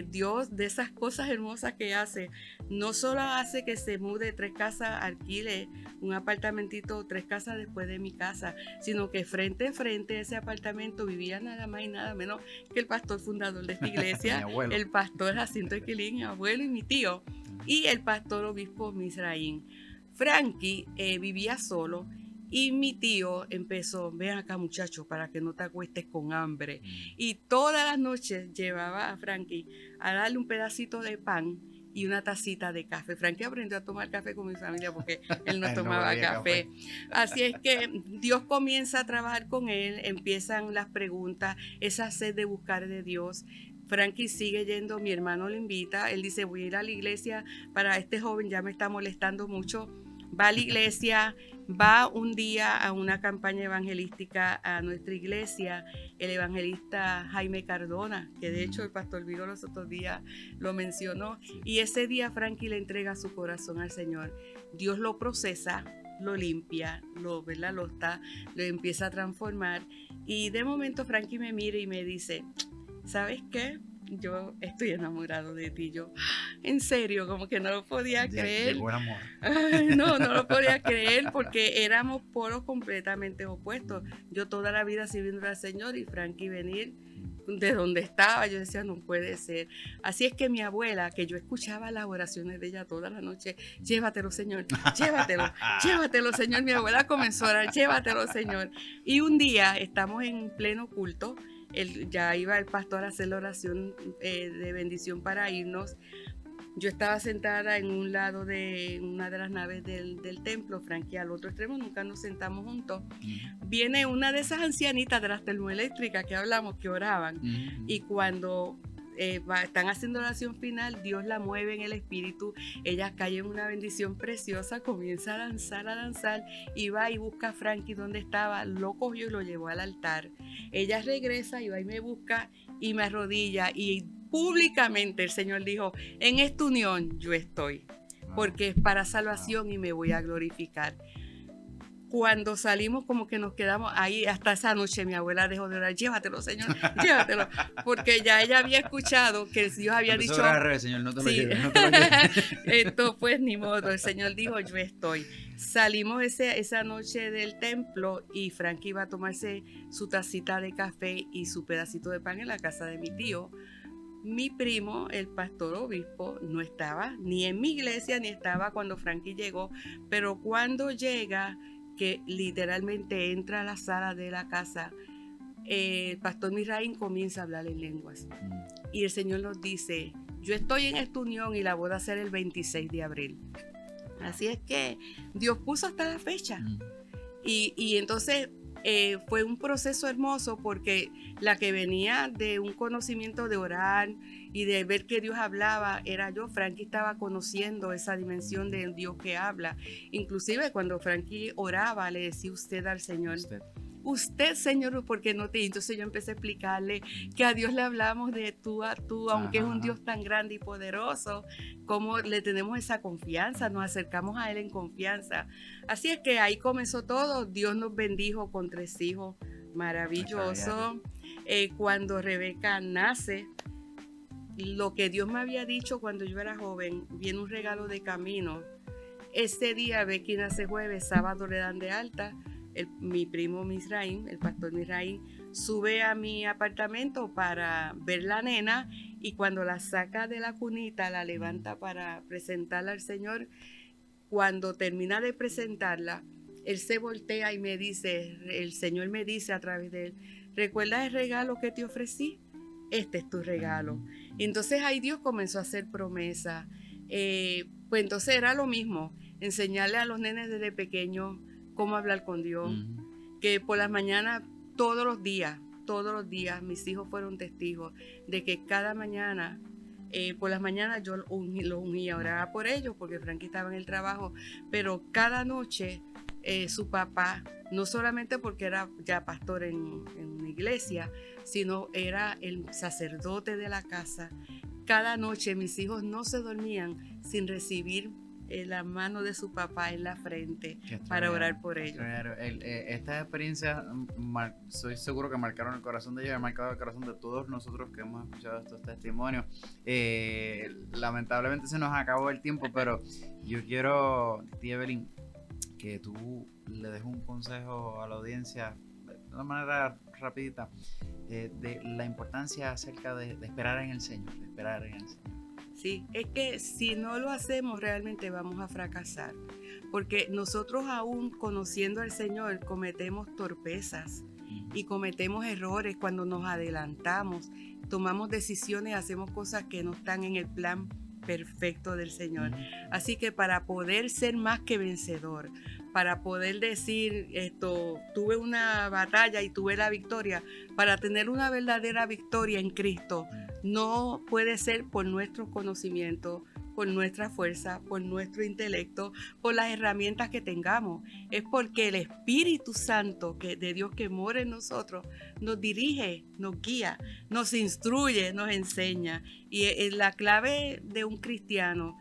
Dios, de esas cosas hermosas que hace, no solo hace que se mude 3 casas, alquile un apartamentito 3 casas después de mi casa, sino que frente a frente a ese apartamento vivía nada más y nada menos que el pastor fundador de esta iglesia, el pastor Jacinto Esquilín, mi abuelo y mi tío, y el pastor obispo Misraín. Frankie vivía solo, y mi tío empezó, ven acá muchacho, para que no te acuestes con hambre. Y todas las noches llevaba a Frankie a darle un pedacito de pan y una tacita de café. Frankie aprendió a tomar café con mi familia porque él no tomaba café. Así es que Dios comienza a trabajar con él, empiezan las preguntas, esa sed de buscar de Dios. Frankie sigue yendo, mi hermano lo invita, él dice, voy a ir a la iglesia para este joven, ya me está molestando mucho. Va a la iglesia, va un día a una campaña evangelística a nuestra iglesia, el evangelista Jaime Cardona, que de hecho el pastor Vigo los otros días lo mencionó, y ese día Frankie le entrega su corazón al Señor. Dios lo procesa, lo limpia, lo empieza a transformar, y de momento Frankie me mira y me dice, ¿sabes qué? Yo estoy enamorado de ti. Yo, en serio, como que no lo podía creer. Llegó el amor. Ay, no lo podía creer porque éramos polos completamente opuestos. Yo toda la vida sirviendo al Señor y Frankie venir de donde estaba. Yo decía, no puede ser. Así es que mi abuela, que yo escuchaba las oraciones de ella toda la noche, llévatelo, Señor, llévatelo, Señor. Mi abuela comenzó a orar, llévatelo, Señor. Y un día estamos en pleno culto, ya iba el pastor a hacer la oración de bendición para irnos. Yo estaba sentada en un lado de una de las naves del templo, Frankie al otro extremo, nunca nos sentamos juntos. Viene una de esas ancianitas de las termoeléctricas que hablamos, que oraban, y cuando están haciendo la oración final, Dios la mueve en el espíritu, ella cae en una bendición preciosa, comienza a danzar, y va y busca a Frankie donde estaba, lo cogió y lo llevó al altar. Ella regresa y va y me busca y me arrodilla, y públicamente el Señor dijo, en esta unión yo estoy, porque es para salvación y me voy a glorificar. Cuando salimos, como que nos quedamos ahí. Hasta esa noche mi abuela dejó de orar, llévatelo, Señor, llévatelo, porque ya ella había escuchado que Dios había dicho, Señor, no te lo sí. lleves, no te lo lleves. Esto pues ni modo, el Señor dijo, yo estoy. Salimos esa noche del templo y Frankie iba a tomarse su tacita de café y su pedacito de pan en la casa de mi tío. Mi primo, el pastor obispo, no estaba ni en mi iglesia ni estaba cuando Frankie llegó, pero cuando llega, que literalmente entra a la sala de la casa, el pastor Misraín comienza a hablar en lenguas. Y el Señor nos dice, yo estoy en esta unión y la boda será el 26 de abril. Así es que Dios puso hasta la fecha. Y entonces fue un proceso hermoso, porque la que venía de un conocimiento de orar y de ver que Dios hablaba era yo. Frankie estaba conociendo esa dimensión del Dios que habla. Inclusive cuando Frankie oraba, le decía usted al Señor. Usted, Señor, ¿por qué no te? Entonces yo empecé a explicarle que a Dios le hablamos de tú a tú, aunque es un Dios tan grande y poderoso, cómo le tenemos esa confianza, nos acercamos a Él en confianza. Así es que ahí comenzó todo. Dios nos bendijo con 3 hijos maravillosos. Cuando Rebeca nace, lo que Dios me había dicho cuando yo era joven, viene un regalo de camino. Este día Becky nace jueves, sábado le dan de alta. Mi primo Misraín, el pastor Misraín, sube a mi apartamento para ver la nena, y cuando la saca de la cunita, la levanta para presentarla al Señor. Cuando termina de presentarla, él se voltea y me dice, el Señor me dice a través de él, ¿recuerdas el regalo que te ofrecí? Este es tu regalo. Y entonces ahí Dios comenzó a hacer promesas. Pues entonces era lo mismo, enseñarle a los nenes desde pequeños cómo hablar con Dios, que por las mañanas, todos los días, mis hijos fueron testigos de que cada mañana, por las mañanas yo los unía, oraba por ellos, porque Frankie estaba en el trabajo, pero cada noche su papá, no solamente porque era ya pastor en una iglesia, sino era el sacerdote de la casa. Cada noche mis hijos no se dormían sin recibir la mano de su papá en la frente para orar por ellos. Estas experiencias soy seguro que marcaron el corazón de ellos, han marcado el corazón de todos nosotros que hemos escuchado estos testimonios. Lamentablemente se nos acabó el tiempo, pero yo quiero, tía Evelyn, que tú le des un consejo a la audiencia de una manera rapidita, de la importancia acerca de esperar en el Señor, Sí, es que si no lo hacemos realmente vamos a fracasar, porque nosotros aún conociendo al Señor cometemos torpezas y cometemos errores cuando nos adelantamos, tomamos decisiones, hacemos cosas que no están en el plan perfecto del Señor. Así que para poder ser más que vencedor, para poder decir esto, tuve una batalla y tuve la victoria, para tener una verdadera victoria en Cristo, no puede ser por nuestros conocimientos, por nuestra fuerza, por nuestro intelecto, por las herramientas que tengamos. Es porque el Espíritu Santo de Dios que mora en nosotros nos dirige, nos guía, nos instruye, nos enseña. Y la clave de un cristiano,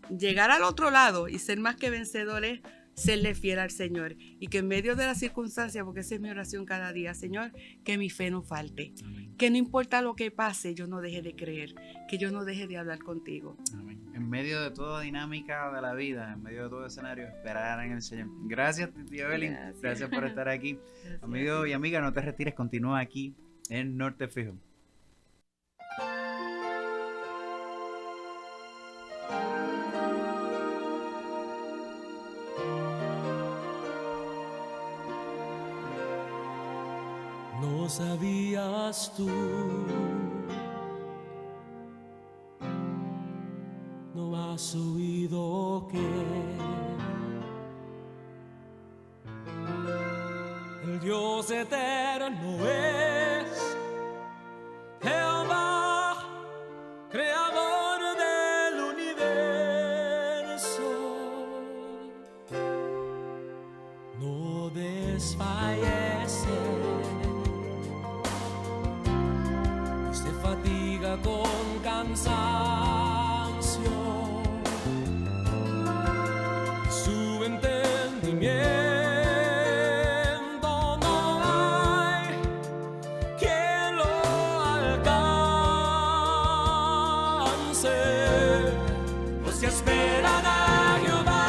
llegar al otro lado y ser más que vencedor, es serle fiel al Señor, y que en medio de las circunstancias, porque esa es mi oración cada día, Señor, que mi fe no falte. Amén. Que no importa lo que pase, yo no deje de creer, que yo no deje de hablar contigo. Amén. En medio de toda dinámica de la vida, en medio de todo escenario, esperar en el Señor. Gracias, tía Evelyn. Gracias por estar aquí. Gracias. Amigo y amiga, no te retires, continúa aquí en Norte Fijo. ¿No sabías tú? ¿No has oído que el Dios eterno es Jehová, creador del universo? No desfallece, ni se fatiga con cansancio. Su entendimiento no hay quien lo alcance. Los que esperan a Jehová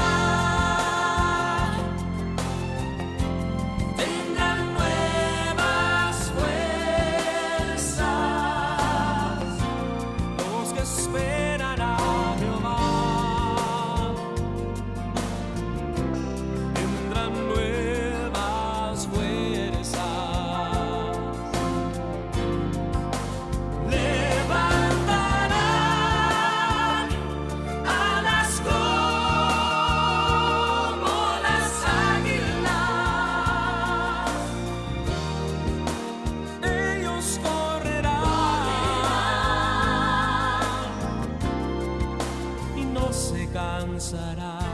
tendrán nuevas fuerzas. Los que esperan a Jehová tendrán nuevas fuerzas. Levantarán alas como las águilas. Ellos correrán y no se cansarán.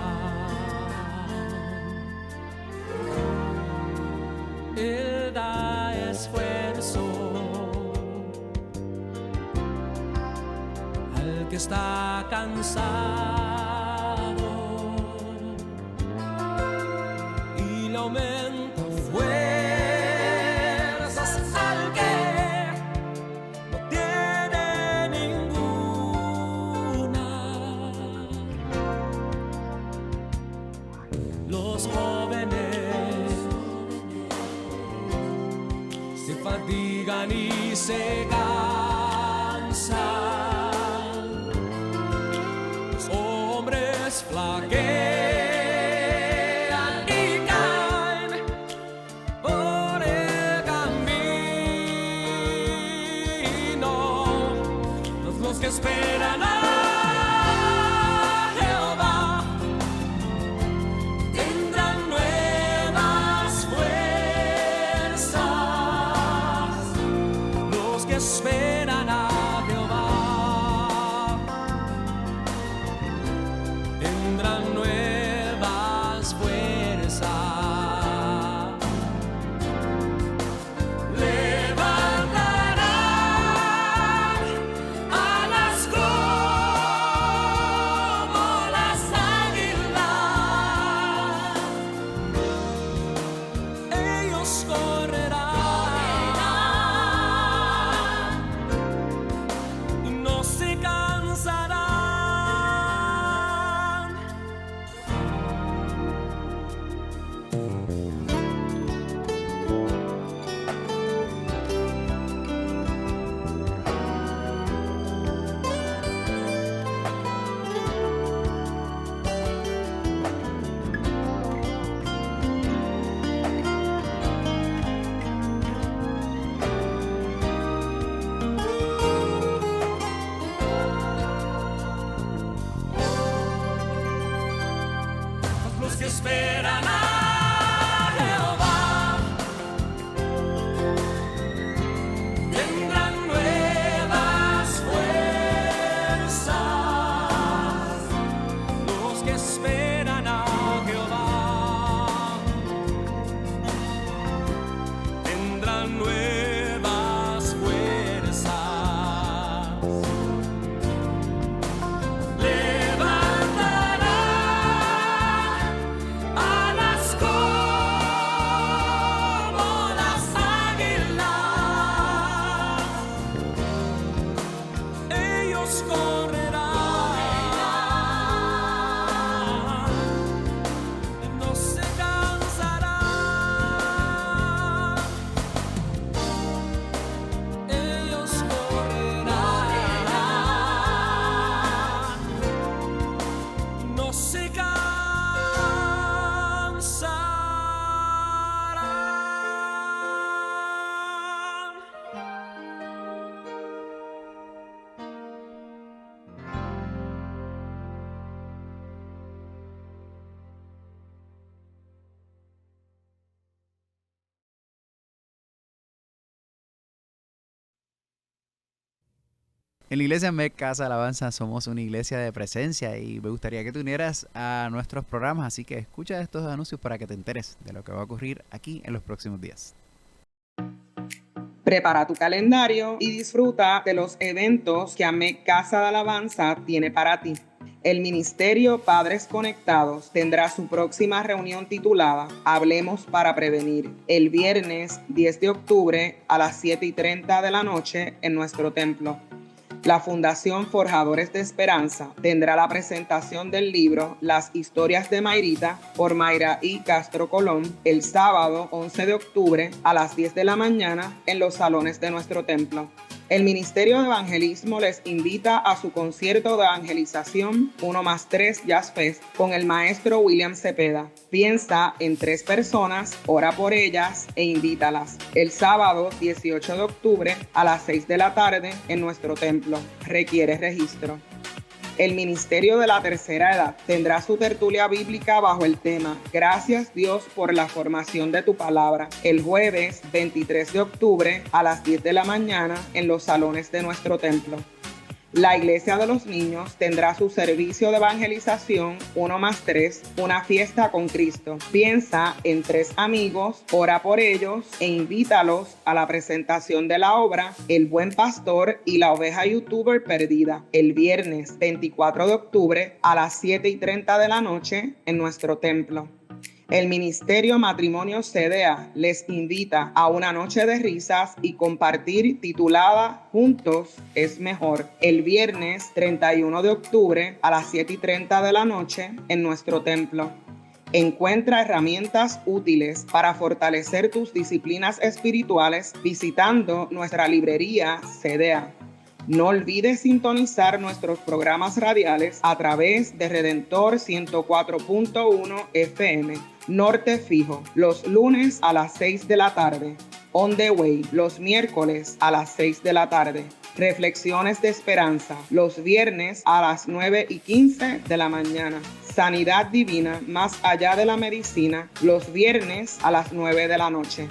Él da esfuerzo al que está cansado y le aumenta fuerzas al que no tiene ninguna. Los jóvenes se fatigan y se cansan. Los hombres flaquean y caen por el camino. Los que esperan a Jehová tendrán nuevas fuerzas. Los que esperan a Jehová tendrán nuevas fuerzas. Levantarán alas como las águilas. Ellos correrán y no se cansarán. Los que esperan a Jehová tendrán nuevas fuerzas. Los que esperan a Jehová tendrán nuevas fuerzas. Levantarán alas como las águilas. Ellos correrán y no se cansarán. Ellos correrán y no se cansarán. En la iglesia MEC Casa Alabanza somos una iglesia de presencia y me gustaría que te unieras a nuestros programas, así que escucha estos anuncios para que te enteres de lo que va a ocurrir aquí en los próximos días. Prepara tu calendario y disfruta de los eventos que AMEC Casa de Alabanza tiene para ti. El Ministerio Padres Conectados tendrá su próxima reunión titulada Hablemos para Prevenir, el viernes 10 de octubre a las 7:30 de la noche en nuestro templo. La Fundación Forjadores de Esperanza tendrá la presentación del libro Las Historias de Mayrita por Mayra I. Castro Colón el sábado 11 de octubre a las 10 de la mañana en los salones de nuestro templo. El Ministerio de Evangelismo les invita a su concierto de evangelización 1+3 Jazz Fest con el maestro William Cepeda. Piensa en 3 personas, ora por ellas e invítalas. El sábado 18 de octubre a las 6 de la tarde en nuestro templo. Requiere registro. El Ministerio de la Tercera Edad tendrá su tertulia bíblica bajo el tema Gracias Dios por la formación de tu palabra, el jueves 23 de octubre a las 10 de la mañana en los salones de nuestro templo. La Iglesia de los Niños tendrá su servicio de evangelización 1+3, una fiesta con Cristo. Piensa en 3 amigos, ora por ellos e invítalos a la presentación de la obra El Buen Pastor y la Oveja Youtuber Perdida, el viernes 24 de octubre a las 7:30 de la noche en nuestro templo. El Ministerio Matrimonio CDA les invita a una noche de risas y compartir titulada Juntos es Mejor, el viernes 31 de octubre a las 7:30 de la noche en nuestro templo. Encuentra herramientas útiles para fortalecer tus disciplinas espirituales visitando nuestra librería CDA. No olvides sintonizar nuestros programas radiales a través de Redentor 104.1 FM, Norte Fijo, los lunes a las 6 de la tarde. On the Way, los miércoles a las 6 de la tarde. Reflexiones de Esperanza, los viernes a las 9:15 de la mañana. Sanidad Divina, más allá de la medicina, los viernes a las 9 de la noche.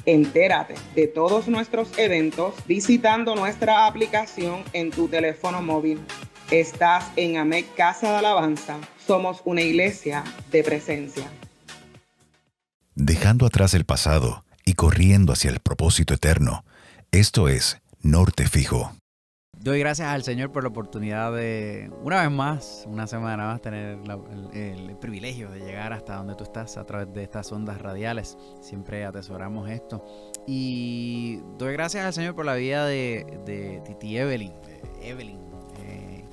Entérate de todos nuestros eventos visitando nuestra aplicación en tu teléfono móvil. Estás en AMEC Casa de Alabanza. Somos una iglesia de presencia. Dejando atrás el pasado y corriendo hacia el propósito eterno, esto es Norte Fijo. Doy gracias al Señor por la oportunidad de, una vez más, una semana más, tener el privilegio de llegar hasta donde tú estás a través de estas ondas radiales. Siempre atesoramos esto. Y doy gracias al Señor por la vida de Titi Evelyn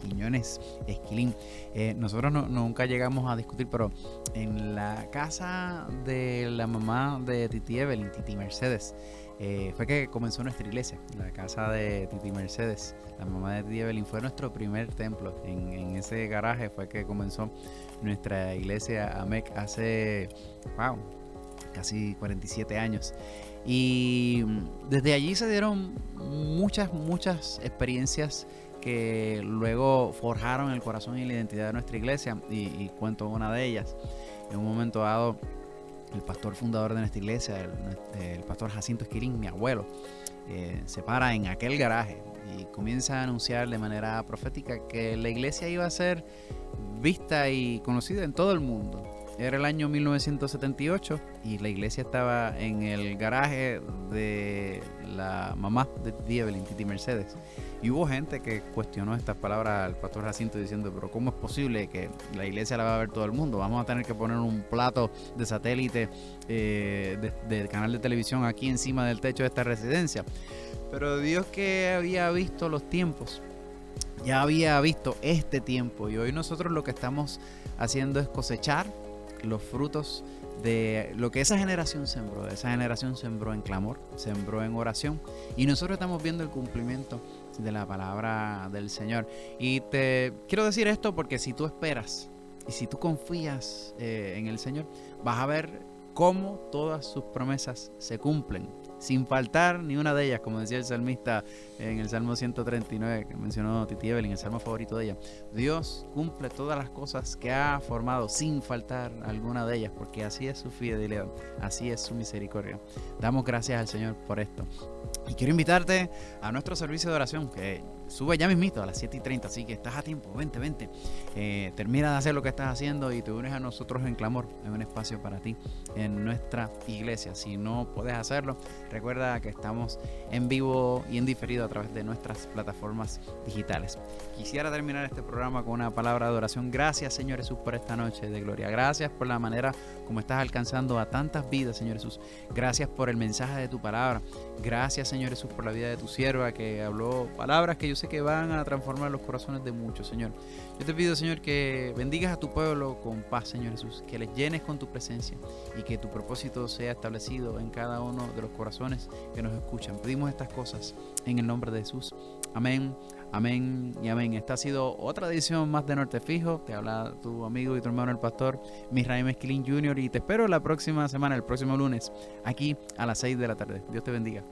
Quiñones Esquilín. Nosotros nunca llegamos a discutir, pero en la casa de la mamá de Titi Evelyn, Titi Mercedes, fue que comenzó nuestra iglesia. La casa de Titi Mercedes, la mamá de Titi Evelyn, fue nuestro primer templo. En ese garaje fue que comenzó nuestra iglesia AMEC hace, casi 47 años. Y desde allí se dieron muchas experiencias que luego forjaron el corazón y la identidad de nuestra iglesia, y cuento una de ellas. En un momento dado, el pastor fundador de nuestra iglesia, el pastor Jacinto Esquilín, mi abuelo, se para en aquel garaje y comienza a anunciar de manera profética que la iglesia iba a ser vista y conocida en todo el mundo. Era el año 1978 y la iglesia estaba en el garaje de la mamá de Titi Evelyn, Titi Mercedes. Y hubo gente que cuestionó estas palabras al pastor Jacinto diciendo, pero ¿cómo es posible que la iglesia la va a ver todo el mundo? Vamos a tener que poner un plato de satélite de canal de televisión aquí encima del techo de esta residencia. Pero Dios, que había visto los tiempos, ya había visto este tiempo, y hoy nosotros lo que estamos haciendo es cosechar los frutos de lo que esa generación sembró. Esa generación sembró en clamor, sembró en oración, y nosotros estamos viendo el cumplimiento de la palabra del Señor. Y te quiero decir esto porque si tú esperas y si tú confías en el Señor, vas a ver cómo todas sus promesas se cumplen, sin faltar ni una de ellas, como decía el salmista en el Salmo 139, que mencionó Titi Evelyn, el salmo favorito de ella. Dios cumple todas las cosas que ha formado sin faltar alguna de ellas, porque así es su fidelidad, así es su misericordia. Damos gracias al Señor por esto. Y quiero invitarte a nuestro servicio de oración, que sube ya mismito a las 7:30, así que estás a tiempo. Vente. Termina de hacer lo que estás haciendo y te unes a nosotros en clamor. Hay un espacio para ti en nuestra iglesia. Si no puedes hacerlo, recuerda que estamos en vivo y en diferido a través de nuestras plataformas digitales. Quisiera terminar este programa con una palabra de adoración. Gracias, Señor Jesús, por esta noche de gloria. Gracias por la manera como estás alcanzando a tantas vidas, Señor Jesús. Gracias por el mensaje de tu palabra. Gracias, Señor Jesús, por la vida de tu sierva que habló palabras que yo sé que van a transformar los corazones de muchos, Señor. Yo te pido, Señor, que bendigas a tu pueblo con paz, Señor Jesús, que les llenes con tu presencia y que tu propósito sea establecido en cada uno de los corazones que nos escuchan. Pedimos estas cosas en el nombre de Jesús. Amén, amén y amén. Esta ha sido otra edición más de Norte Fijo. Te habla tu amigo y tu hermano el pastor Misraim Esquilín Jr. y te espero la próxima semana, el próximo lunes, aquí a las 6 de la tarde. Dios te bendiga.